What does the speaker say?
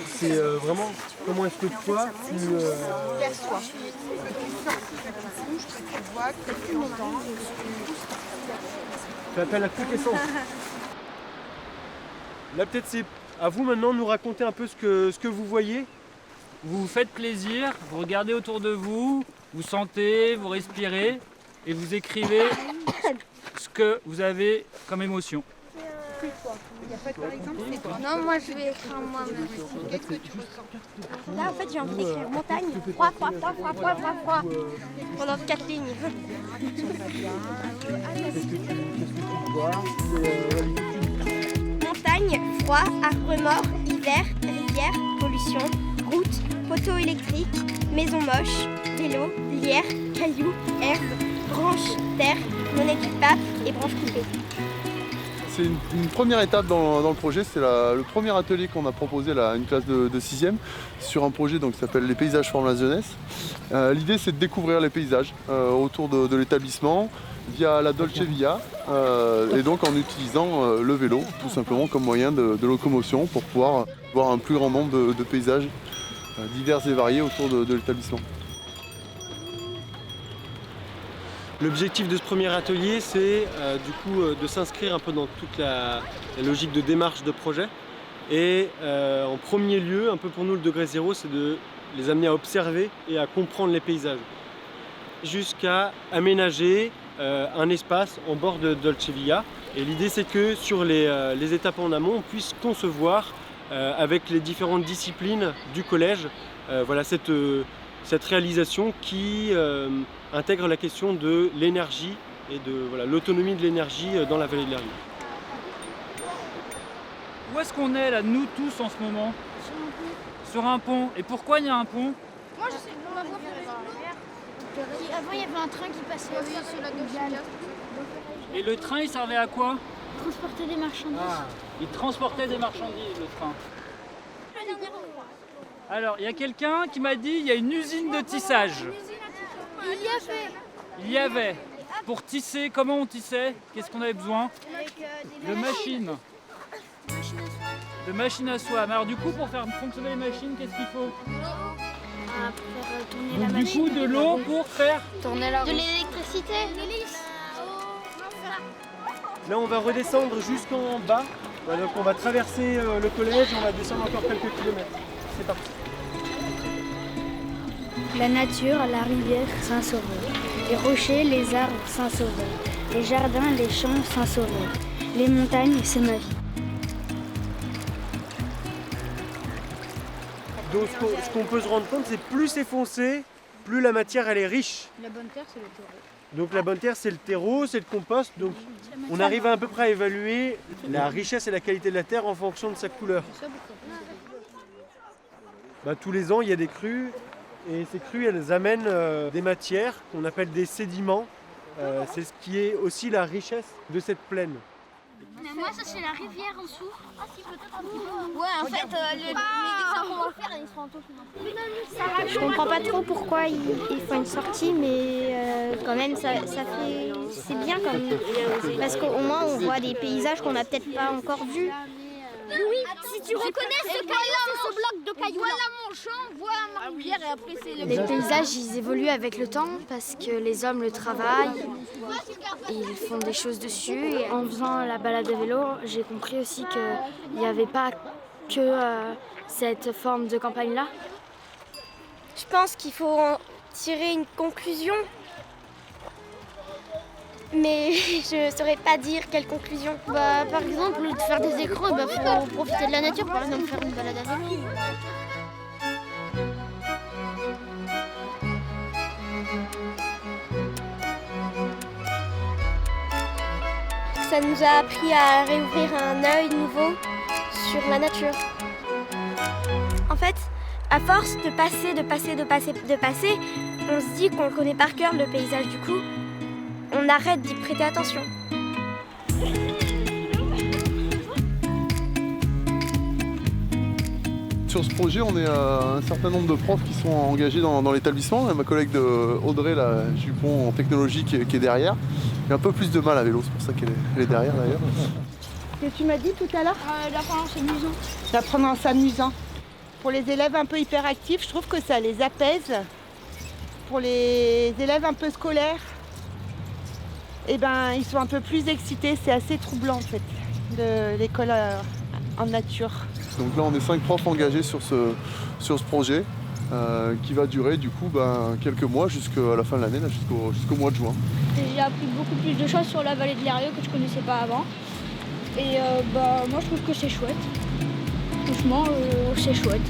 C'est vraiment comment est-ce que toi tu Perçois. Tu vois que tu entends. tu appelles à toutes les sens. Là peut-être c'est à vous maintenant de nous raconter un peu ce que vous voyez. Vous vous faites plaisir, vous regardez autour de vous, vous sentez, vous respirez et vous écrivez ce que vous avez comme émotion. Non, moi je vais écrire moi-même. Qu'est-ce que tu ressens? Là en fait j'ai envie d'écrire montagne, froid, froid, froid, froid, froid, froid, froid. Pendant 4 lignes. Qu'est-ce que tu vois? Montagne, froid, arbre mort, hiver, rivière, pollution, route, poteau électrique, maison moche, vélo, lierre, cailloux, herbe, branche, terre, non équipable et branche coupée. C'est une première étape dans le projet, c'est le premier atelier qu'on a proposé à une classe de 6e sur un projet qui s'appelle Les paysages forment la jeunesse. L'idée c'est de découvrir les paysages autour de l'établissement via la Dolce Via et donc en utilisant le vélo tout simplement comme moyen de locomotion pour pouvoir voir un plus grand nombre de paysages divers et variés autour de l'établissement. L'objectif de ce premier atelier, c'est de s'inscrire un peu dans toute la logique de démarche de projet. Et en premier lieu, un peu pour nous, le degré zéro, c'est de les amener à observer et à comprendre les paysages. Jusqu'à aménager un espace en bord de Dolce Via. Et l'idée, c'est que sur les étapes en amont, on puisse concevoir avec les différentes disciplines du collège cette réalisation qui intègre la question de l'énergie et de l'autonomie de l'énergie dans la vallée de l'Ergues. Où est-ce qu'on est là, nous tous en ce moment? Sur un pont. Et pourquoi il y a un pont? Moi je sais, on va voir avant il y avait un train qui passait sur la Dolce Via. Et le train il servait à quoi? Transporter des marchandises. Il transportait des marchandises, le train. Alors, il y a quelqu'un qui m'a dit qu'il y a une usine de tissage. Il y avait. Pour tisser, comment on tissait? Qu'est-ce qu'on avait besoin? De machines. De machines à soie. Mais alors du coup, pour faire fonctionner les machines, qu'est-ce qu'il faut? Pour faire tourner Donc, la du machine. coup, de l'eau pour faire Tourner la roue. De l'électricité. Là, on va redescendre jusqu'en bas. Donc on va traverser le collège et on va descendre encore quelques kilomètres. C'est parti. La nature, la rivière, Saint-Sauveur. Les rochers, les arbres, Saint-Sauveur. Les jardins, les champs, Saint-Sauveur. Les montagnes, c'est ma vie. Donc ce qu'on peut se rendre compte, c'est plus c'est foncé, plus la matière elle est riche. La bonne terre, c'est le terreau. Donc la bonne terre, c'est le terreau, c'est le compost. Donc on arrive à peu près à évaluer la richesse et la qualité de la terre en fonction de sa couleur. Tous les ans, il y a des crues. Et ces crues, elles amènent des matières qu'on appelle des sédiments. C'est ce qui est aussi la richesse de cette plaine. Moi, ça c'est la rivière en dessous. Ah si, peut-être un petit peu. Ouais, en fait, les dessins qu'on va faire, ils seront en tout. Je comprends pas trop pourquoi ils font une sortie, mais quand même c'est bien quand même. Parce qu'au moins on voit des paysages qu'on n'a peut-être pas encore vus. Oui, si tu reconnais ce caillou, c'est ce bloc de cailloux. Voilà mon champ, voilà ma rivière et après c'est le... Les paysages, ils évoluent avec le temps parce que les hommes le travaillent et ils font des choses dessus. Et en faisant la balade à vélo, j'ai compris aussi qu'il n'y avait pas que cette forme de campagne-là. Je pense qu'il faut en tirer une conclusion. Mais je ne saurais pas dire quelle conclusion. Par exemple, de faire des écrans, il faut profiter de la nature, par exemple faire une balade à vélo. Ça nous a appris à réouvrir un œil nouveau sur la nature. En fait, à force de passer, on se dit qu'on connaît par cœur le paysage du coup. On arrête d'y prêter attention. Sur ce projet, on est un certain nombre de profs qui sont engagés dans l'établissement. Ma collègue Audrey Jupon en technologie qui est derrière. Il a un peu plus de mal à vélo, c'est pour ça qu'elle est derrière d'ailleurs. Ce que tu m'as dit tout à l'heure? D'apprendre en s'amusant. D'apprendre en s'amusant. Pour les élèves un peu hyperactifs, je trouve que ça les apaise. Pour les élèves un peu scolaires, eh ben, ils sont un peu plus excités. C'est assez troublant en fait, de l'école en nature. Donc là, on est 5 profs engagés sur ce projet qui va durer du coup quelques mois jusqu'à la fin de l'année, jusqu'au mois de juin. J'ai appris beaucoup plus de choses sur la vallée de l'Eyrieux que je ne connaissais pas avant. Et moi, je trouve que c'est chouette. Franchement, c'est chouette.